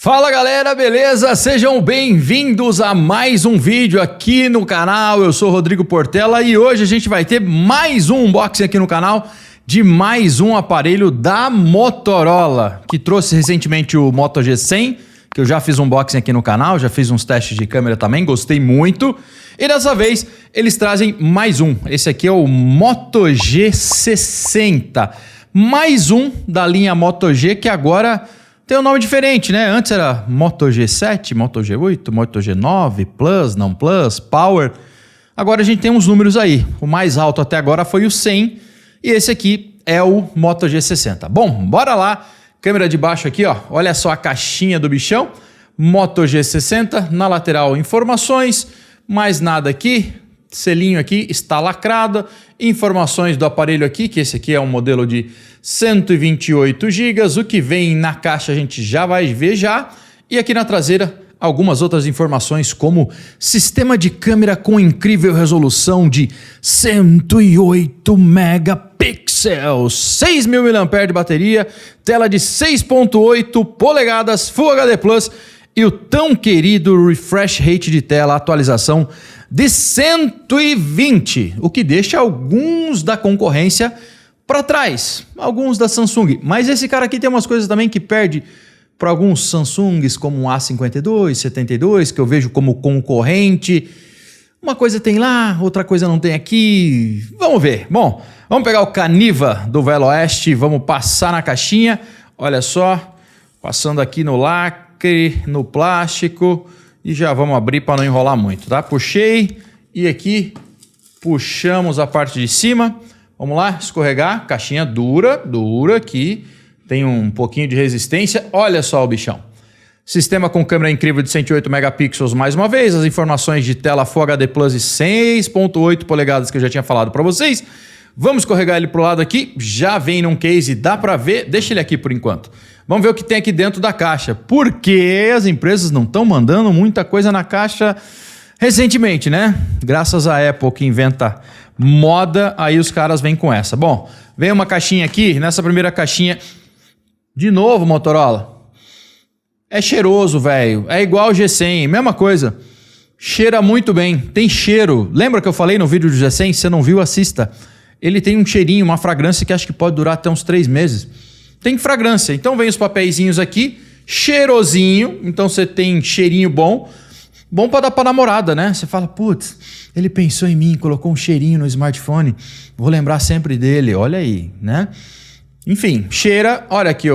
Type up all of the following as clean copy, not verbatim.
Fala galera, beleza? Sejam bem-vindos a mais um vídeo aqui no canal. Eu sou Rodrigo Portela e hoje a gente vai ter mais um unboxing aqui no canal de mais um aparelho da Motorola, que trouxe recentemente o Moto G100, que eu já fiz um unboxing aqui no canal, já fiz uns testes de câmera também, gostei muito. E dessa vez eles trazem mais um. Esse aqui é o Moto G60. Mais um da linha Moto G, que agora tem um nome diferente, né? Antes era Moto G7, Moto G8, Moto G9, Plus, não Plus, Power. Agora a gente tem uns números aí. O mais alto até agora foi o 100 e esse aqui é o Moto G60. Bom, bora lá. Câmera de baixo aqui, ó. Olha só a caixinha do bichão. Moto G60, na lateral informações, mais nada aqui. Selinho aqui, está lacrado. Informações do aparelho aqui, que esse aqui é um modelo de 128 GB. O que vem na caixa a gente já vai ver já. E aqui na traseira, algumas outras informações como sistema de câmera com incrível resolução de 108 megapixels, 6.000 mAh de bateria, tela de 6.8 polegadas, Full HD Plus e o tão querido refresh rate de tela, atualização de 120, o que deixa alguns da concorrência para trás, alguns da Samsung. Mas esse cara aqui tem umas coisas também que perde para alguns Samsungs, como um A52, 72, que eu vejo como concorrente. Uma coisa tem lá, outra coisa não tem aqui. Vamos ver. Bom, vamos pegar o Caniva do Velho Oeste, vamos passar na caixinha. Olha só, passando aqui no lacre, no plástico. E já vamos abrir para não enrolar muito, tá? Puxei e aqui puxamos a parte de cima. Vamos lá, escorregar. Caixinha dura aqui. Tem um pouquinho de resistência. Olha só o bichão. Sistema com câmera incrível de 108 megapixels mais uma vez. As informações de tela Full HD Plus e 6.8 polegadas que eu já tinha falado para vocês. Vamos escorregar ele pro lado aqui. Já vem num case, dá para ver. Deixa ele aqui por enquanto. Vamos ver o que tem aqui dentro da caixa. Porque as empresas não estão mandando muita coisa na caixa recentemente, né? Graças à Apple que inventa moda, aí os caras vêm com essa. Bom, vem uma caixinha aqui. Nessa primeira caixinha, de novo, Motorola. É cheiroso, velho. É igual o G100, mesma coisa. Cheira muito bem. Tem cheiro. Lembra que eu falei no vídeo do G100? Se você não viu, assista. Ele tem um cheirinho, uma fragrância que acho que pode durar até uns 3 meses. Tem fragrância. Então vem os papeizinhos aqui, cheirosinho. Então você tem cheirinho bom. Bom para dar para namorada, né? Você fala, putz, ele pensou em mim, colocou um cheirinho no smartphone. Vou lembrar sempre dele. Olha aí, né? Enfim, cheira. Olha aqui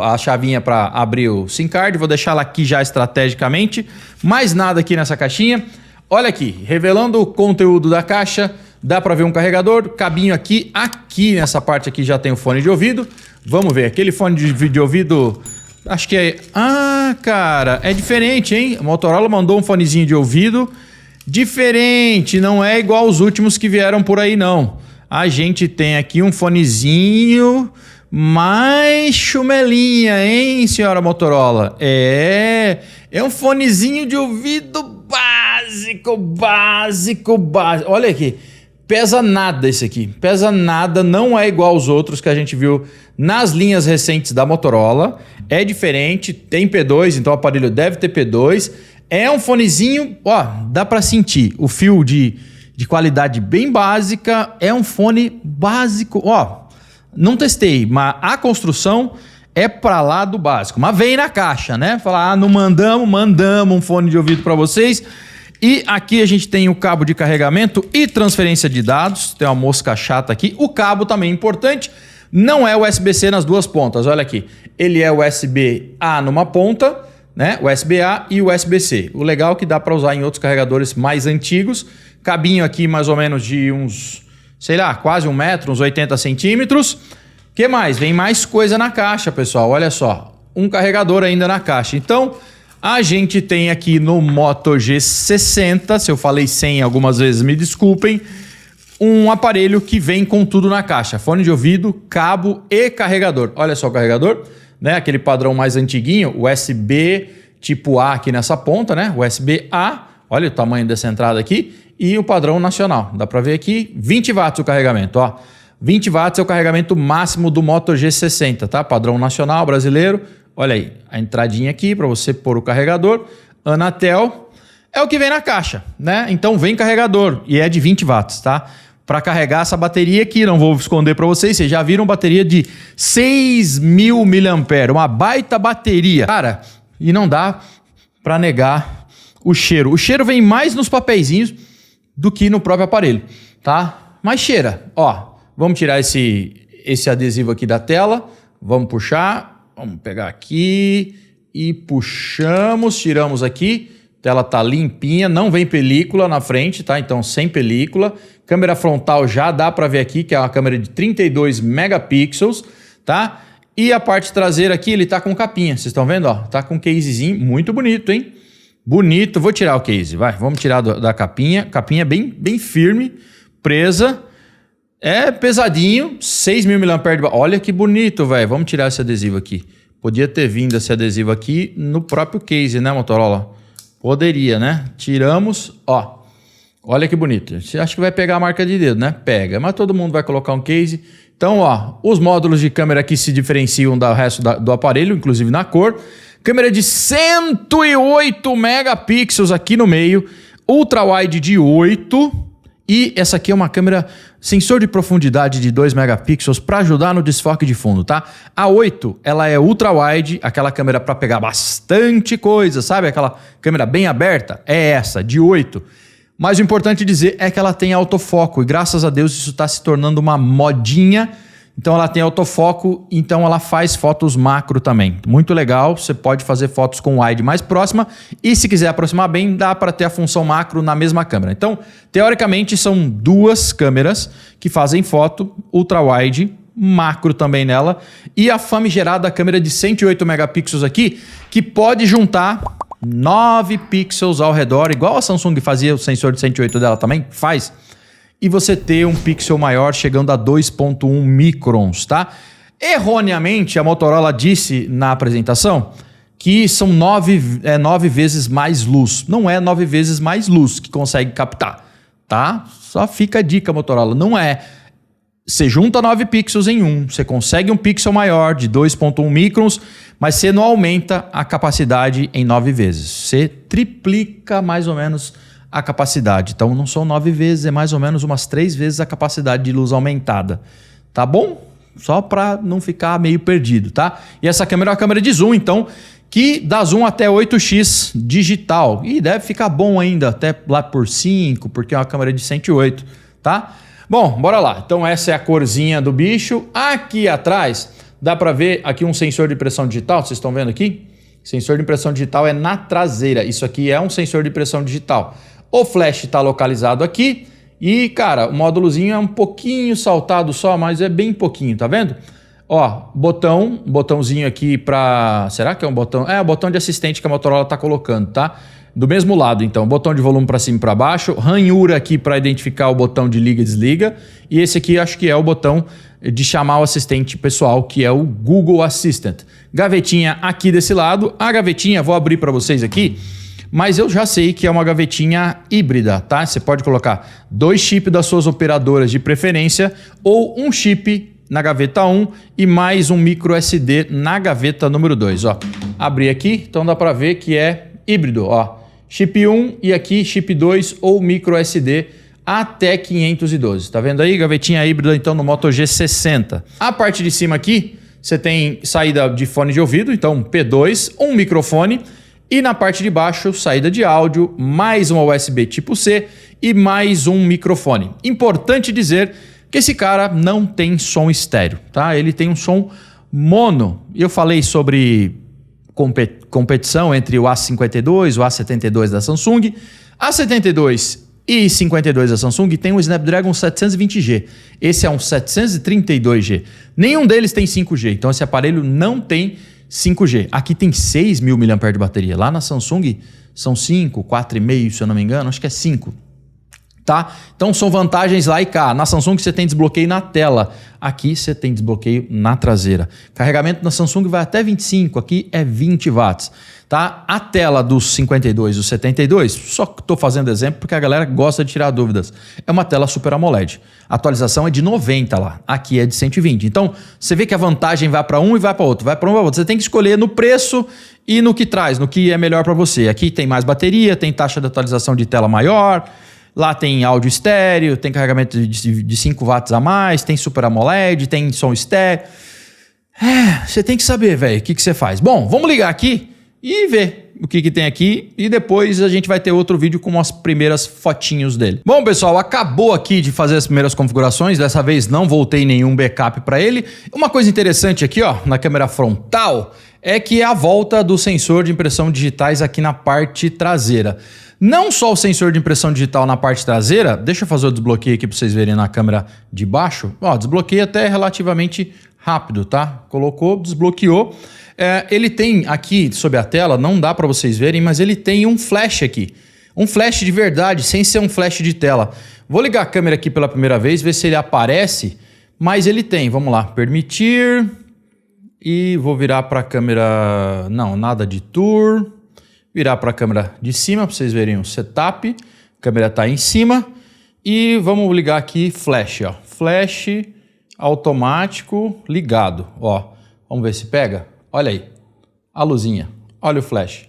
a chavinha para abrir o SIM card. Vou deixar ela aqui já estrategicamente. Mais nada aqui nessa caixinha. Olha aqui, revelando o conteúdo da caixa. Dá para ver um carregador, cabinho aqui. Aqui nessa parte aqui já tem o fone de ouvido. Vamos ver, aquele fone de ouvido, acho que é... Ah, cara, é diferente, hein? A Motorola mandou um fonezinho de ouvido diferente, não é igual aos últimos que vieram por aí, não. A gente tem aqui um fonezinho mais chumelinha, hein, senhora Motorola? É um fonezinho de ouvido básico. Olha aqui. Pesa nada esse aqui, pesa nada, não é igual aos outros que a gente viu nas linhas recentes da Motorola. É diferente, tem P2, então o aparelho deve ter P2. É um fonezinho, ó, dá para sentir o fio de qualidade bem básica. É um fone básico, ó, não testei, mas a construção é para lá do básico. Mas vem na caixa, né? Falar, não mandamos um fone de ouvido para vocês. E aqui a gente tem o cabo de carregamento e transferência de dados. Tem uma mosca chata aqui. O cabo também é importante. Não é USB-C nas duas pontas. Olha aqui. Ele é USB-A numa ponta, né? USB-A e USB-C. O legal é que dá para usar em outros carregadores mais antigos. Cabinho aqui mais ou menos de uns, sei lá, quase 1 metro, uns 80 centímetros. O que mais? Vem mais coisa na caixa, pessoal. Olha só. Um carregador ainda na caixa. Então, a gente tem aqui no Moto G60, se eu falei 100 algumas vezes, me desculpem, um aparelho que vem com tudo na caixa. Fone de ouvido, cabo e carregador. Olha só o carregador, né? Aquele padrão mais antiguinho, USB tipo A aqui nessa ponta, né? USB-A, olha o tamanho dessa entrada aqui. E o padrão nacional, dá para ver aqui, 20 watts o carregamento, ó. 20 watts é o carregamento máximo do Moto G60, tá? Padrão nacional brasileiro. Olha aí, a entradinha aqui para você pôr o carregador. Anatel é o que vem na caixa, né? Então vem carregador e é de 20 watts, tá? Para carregar essa bateria aqui, não vou esconder para vocês já viram bateria de 6.000 mAh, uma baita bateria. Cara, e não dá para negar o cheiro. O cheiro vem mais nos papeizinhos do que no próprio aparelho, tá? Mas cheira, ó. Vamos tirar esse adesivo aqui da tela, vamos puxar, vamos pegar aqui e puxamos, tiramos aqui. A tela tá limpinha, não vem película na frente, tá? Então sem película. Câmera frontal já dá para ver aqui que é uma câmera de 32 megapixels, tá? E a parte traseira aqui, ele tá com capinha, vocês estão vendo, ó? Tá com um casezinho muito bonito, hein? Bonito, vou tirar o case, vai, vamos tirar da capinha. Capinha bem firme, presa. É pesadinho, 6.000 mAh. Olha que bonito, velho. Vamos tirar esse adesivo aqui. Podia ter vindo esse adesivo aqui no próprio case, né, Motorola? Poderia, né? Tiramos, ó. Olha que bonito. Você acha que vai pegar a marca de dedo, né? Pega, mas todo mundo vai colocar um case. Então, ó, os módulos de câmera aqui se diferenciam do resto do aparelho, inclusive na cor. Câmera de 108 megapixels aqui no meio, ultra-wide de 8 e essa aqui é uma câmera sensor de profundidade de 2 megapixels para ajudar no desfoque de fundo, tá? A 8, ela é ultra-wide, aquela câmera para pegar bastante coisa, sabe? Aquela câmera bem aberta, é essa, de 8. Mas o importante dizer é que ela tem autofoco e graças a Deus isso está se tornando uma modinha. Então ela tem autofoco, então ela faz fotos macro também. Muito legal, você pode fazer fotos com wide mais próxima e se quiser aproximar bem, dá para ter a função macro na mesma câmera. Então, teoricamente, são duas câmeras que fazem foto ultra-wide, macro também nela e a famigerada câmera de 108 megapixels aqui, que pode juntar 9 pixels ao redor, igual a Samsung fazia, o sensor de 108 dela também faz. E você ter um pixel maior chegando a 2.1 microns, tá? Erroneamente, a Motorola disse na apresentação que são 9 vezes mais luz. Não é 9 vezes mais luz que consegue captar, tá? Só fica a dica, Motorola. Não é. Você junta 9 pixels em um, você consegue um pixel maior de 2.1 microns, mas você não aumenta a capacidade em 9 vezes. Você triplica mais ou menos a capacidade. Então não são 9 vezes, é mais ou menos umas 3 vezes a capacidade de luz aumentada. Tá bom? Só para não ficar meio perdido, tá? E essa câmera é uma câmera de zoom, então, que dá zoom até 8x digital. E deve ficar bom ainda, até lá por 5, porque é uma câmera de 108, tá? Bom, bora lá. Então essa é a corzinha do bicho. Aqui atrás, dá para ver aqui um sensor de impressão digital, vocês estão vendo aqui? Sensor de impressão digital é na traseira. Isso aqui é um sensor de impressão digital. O flash está localizado aqui e, cara, o módulozinho é um pouquinho saltado só, mas é bem pouquinho, tá vendo? Ó, botãozinho aqui para... Será que é um botão? É o botão de assistente que a Motorola está colocando, tá? Do mesmo lado, então, botão de volume para cima e para baixo, ranhura aqui para identificar o botão de liga e desliga e esse aqui acho que é o botão de chamar o assistente pessoal, que é o Google Assistant. Gavetinha aqui desse lado, a gavetinha, vou abrir para vocês aqui, mas eu já sei que é uma gavetinha híbrida, tá? Você pode colocar 2 chips das suas operadoras de preferência ou um chip na gaveta 1 e mais um micro SD na gaveta número 2, ó. Abri aqui, então dá para ver que é híbrido, ó. Chip 1 e aqui chip 2 ou micro SD até 512. Tá vendo aí? Gavetinha híbrida então no Moto G60. A parte de cima aqui, você tem saída de fone de ouvido, então P2, um microfone. E na parte de baixo, saída de áudio, mais uma USB tipo C e mais um microfone. Importante dizer que esse cara não tem som estéreo, tá? Ele tem um som mono. Eu falei sobre competição entre o A52 e o A72 da Samsung. A72 e 52 da Samsung tem um Snapdragon 720G. Esse é um 732G. Nenhum deles tem 5G, então esse aparelho não tem 5G. Aqui tem 6.000 mAh de bateria. Lá na Samsung são 5, 4,5, se eu não me engano. Acho que é 5. tá? Então são vantagens lá e cá. Na Samsung você tem desbloqueio na tela, aqui você tem desbloqueio na traseira. Carregamento na Samsung vai até 25, aqui é 20 watts, tá? A tela dos 52 e os 72, só que estou fazendo exemplo porque a galera gosta de tirar dúvidas, é uma tela Super AMOLED. A atualização é de 90 lá, aqui é de 120. Então você vê que a vantagem vai para um e vai para outro, vai para um e vai para outro. Você tem que escolher no preço e no que traz, no que é melhor para você. Aqui tem mais bateria, tem taxa de atualização de tela maior. Lá tem áudio estéreo, tem carregamento de 5 watts a mais, tem Super AMOLED, tem som estéreo. Você tem que saber, velho, o que você faz. Bom, vamos ligar aqui e ver o que tem aqui e depois a gente vai ter outro vídeo com as primeiras fotinhos dele. Bom, pessoal, acabou aqui de fazer as primeiras configurações. Dessa vez não voltei nenhum backup para ele. Uma coisa interessante aqui, ó, na câmera frontal é que é a volta do sensor de impressão digitais aqui na parte traseira. Não só o sensor de impressão digital na parte traseira, deixa eu fazer o desbloqueio aqui para vocês verem na câmera de baixo. Ó, desbloqueio até relativamente rápido, tá? Colocou, desbloqueou. Ele tem aqui sob a tela, não dá para vocês verem, mas ele tem um flash aqui. Um flash de verdade, sem ser um flash de tela. Vou ligar a câmera aqui pela primeira vez, ver se ele aparece, mas ele tem. Vamos lá, permitir. E vou virar para a câmera... Não, nada de tour. Virar para a câmera de cima para vocês verem o setup. A câmera está em cima. E vamos ligar aqui flash, ó. Flash automático ligado, ó. Vamos ver se pega. Olha aí, a luzinha. Olha o flash.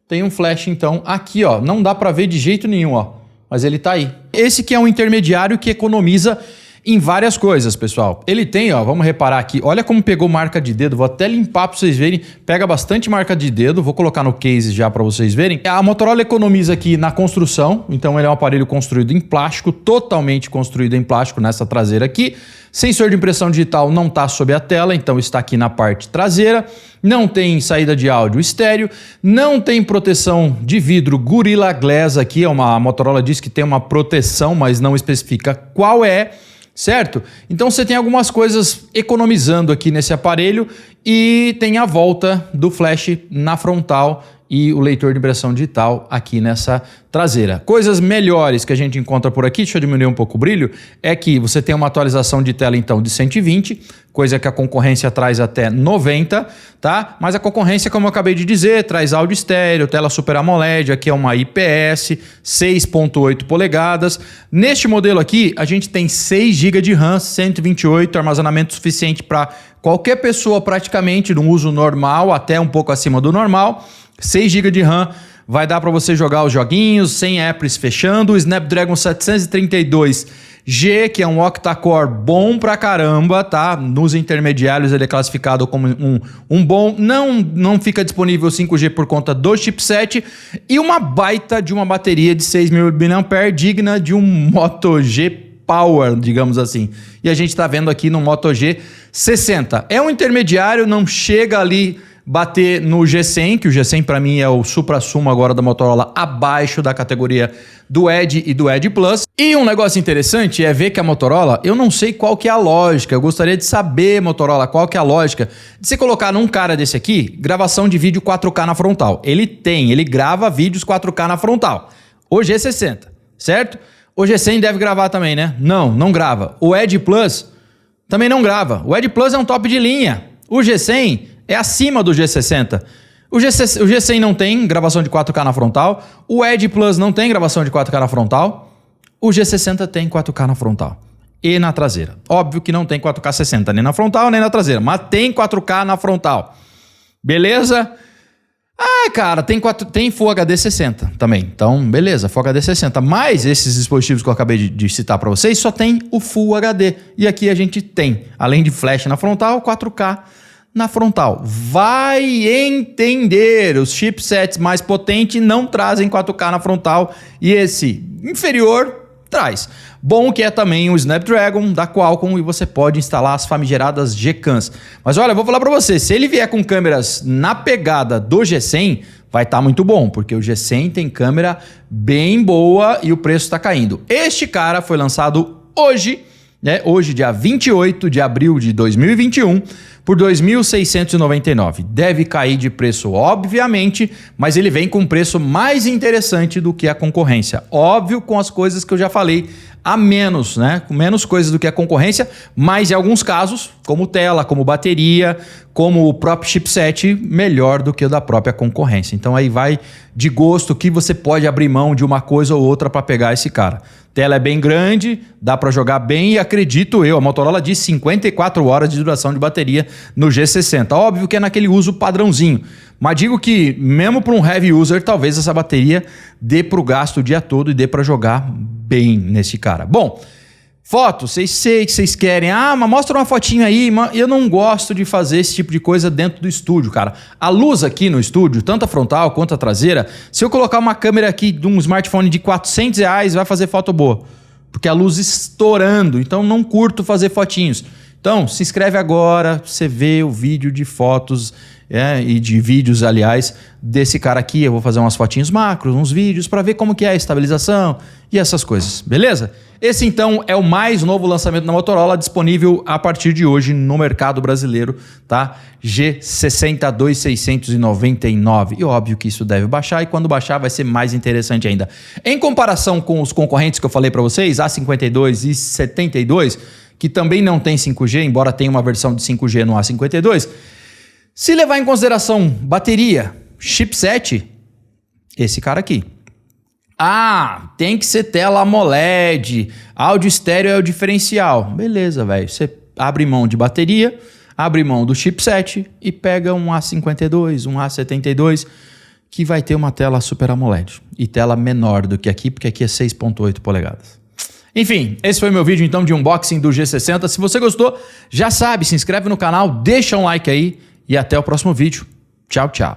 Tem um flash então aqui, ó. Não dá para ver de jeito nenhum, ó. Mas ele tá aí. Esse que é um intermediário que economiza em várias coisas, pessoal. Ele tem, ó, vamos reparar aqui, olha como pegou marca de dedo, vou até limpar para vocês verem, pega bastante marca de dedo, vou colocar no case já para vocês verem. A Motorola economiza aqui na construção, então ele é um aparelho construído em plástico, totalmente construído em plástico nessa traseira aqui. Sensor de impressão digital não está sob a tela, então está aqui na parte traseira. Não tem saída de áudio estéreo, não tem proteção de vidro Gorilla Glass aqui, a Motorola diz que tem uma proteção, mas não especifica qual é. Certo? Então você tem algumas coisas economizando aqui nesse aparelho e tem a volta do flash na frontal e o leitor de impressão digital aqui nessa traseira. Coisas melhores que a gente encontra por aqui, deixa eu diminuir um pouco o brilho, é que você tem uma atualização de tela então de 120, coisa que a concorrência traz até 90, tá? Mas a concorrência, como eu acabei de dizer, traz áudio estéreo, tela Super AMOLED, aqui é uma IPS, 6.8 polegadas. Neste modelo aqui, a gente tem 6 GB de RAM, 128, armazenamento suficiente para qualquer pessoa praticamente, no uso normal, até um pouco acima do normal. 6 GB de RAM, vai dar para você jogar os joguinhos, sem apps fechando. O Snapdragon 732G, que é um octa-core bom pra caramba, tá? Nos intermediários ele é classificado como um bom. Não fica disponível 5G por conta do chipset. E uma baita de uma bateria de 6.000 mAh, digna de um Moto G Power, digamos assim. E a gente tá vendo aqui no Moto G60. É um intermediário, não chega ali bater no G100, que o G100 para mim é o supra-sumo agora da Motorola, abaixo da categoria do Edge e do Edge Plus. E um negócio interessante é ver que a Motorola, eu não sei qual que é a lógica, eu gostaria de saber, Motorola, qual que é a lógica de você colocar num cara desse aqui, gravação de vídeo 4K na frontal. Ele grava vídeos 4K na frontal. O G60, certo? O G100 deve gravar também, né? Não grava. O Edge Plus também não grava. O Edge Plus é um top de linha. O G100 é acima do G60. O G100 não tem gravação de 4K na frontal. O Edge Plus não tem gravação de 4K na frontal. O G60 tem 4K na frontal e na traseira. Óbvio que não tem 4K 60 nem na frontal nem na traseira, mas tem 4K na frontal. Beleza? Ah, cara, tem Full HD 60 também. Então, beleza, Full HD 60. Mas esses dispositivos que eu acabei de citar para vocês só tem o Full HD. E aqui a gente tem, além de flash na frontal, 4K na frontal. Vai entender, os chipsets mais potentes não trazem 4K na frontal e esse inferior traz. Bom que é também o Snapdragon da Qualcomm e você pode instalar as famigeradas Gcams. Mas olha, eu vou falar para você, se ele vier com câmeras na pegada do G100, vai estar muito bom, porque o G100 tem câmera bem boa e o preço está caindo. Este cara foi lançado hoje né? Hoje, dia 28 de abril de 2021, por R$ 2.699. Deve cair de preço, obviamente, mas ele vem com um preço mais interessante do que a concorrência. Óbvio, com as coisas que eu já falei, a menos, né? Com menos coisas do que a concorrência, mas em alguns casos, como tela, como bateria, como o próprio chipset, melhor do que o da própria concorrência. Então aí vai de gosto que você pode abrir mão de uma coisa ou outra para pegar esse cara. Tela é bem grande, dá para jogar bem e acredito eu, a Motorola diz 54 horas de duração de bateria no G60. Óbvio que é naquele uso padrãozinho, mas digo que mesmo para um heavy user, talvez essa bateria dê para o gasto o dia todo e dê para jogar bem nesse cara. Bom, foto, sei que vocês querem. Ah, mas mostra uma fotinha aí. Eu não gosto de fazer esse tipo de coisa dentro do estúdio, cara. A luz aqui no estúdio, tanto a frontal quanto a traseira, se eu colocar uma câmera aqui de um smartphone de R$400, vai fazer foto boa. Porque a luz estourando, então não curto fazer fotinhos. Então, se inscreve agora, você vê o vídeo de fotos e de vídeos, aliás, desse cara aqui. Eu vou fazer umas fotinhos macros, uns vídeos para ver como que é a estabilização e essas coisas, beleza? Esse então é o mais novo lançamento da Motorola, disponível a partir de hoje no mercado brasileiro, tá? G60 2699. E óbvio que isso deve baixar e quando baixar vai ser mais interessante ainda. Em comparação com os concorrentes que eu falei para vocês, A52 e 72, que também não tem 5G, embora tenha uma versão de 5G no A52, se levar em consideração bateria, chipset, esse cara aqui. Ah, tem que ser tela AMOLED, áudio estéreo é o diferencial. Beleza, velho. Você abre mão de bateria, abre mão do chipset e pega um A52, um A72, que vai ter uma tela Super AMOLED. E tela menor do que aqui, porque aqui é 6.8 polegadas. Enfim, esse foi meu vídeo então de unboxing do G60. Se você gostou, já sabe, se inscreve no canal, deixa um like aí e até o próximo vídeo. Tchau, tchau.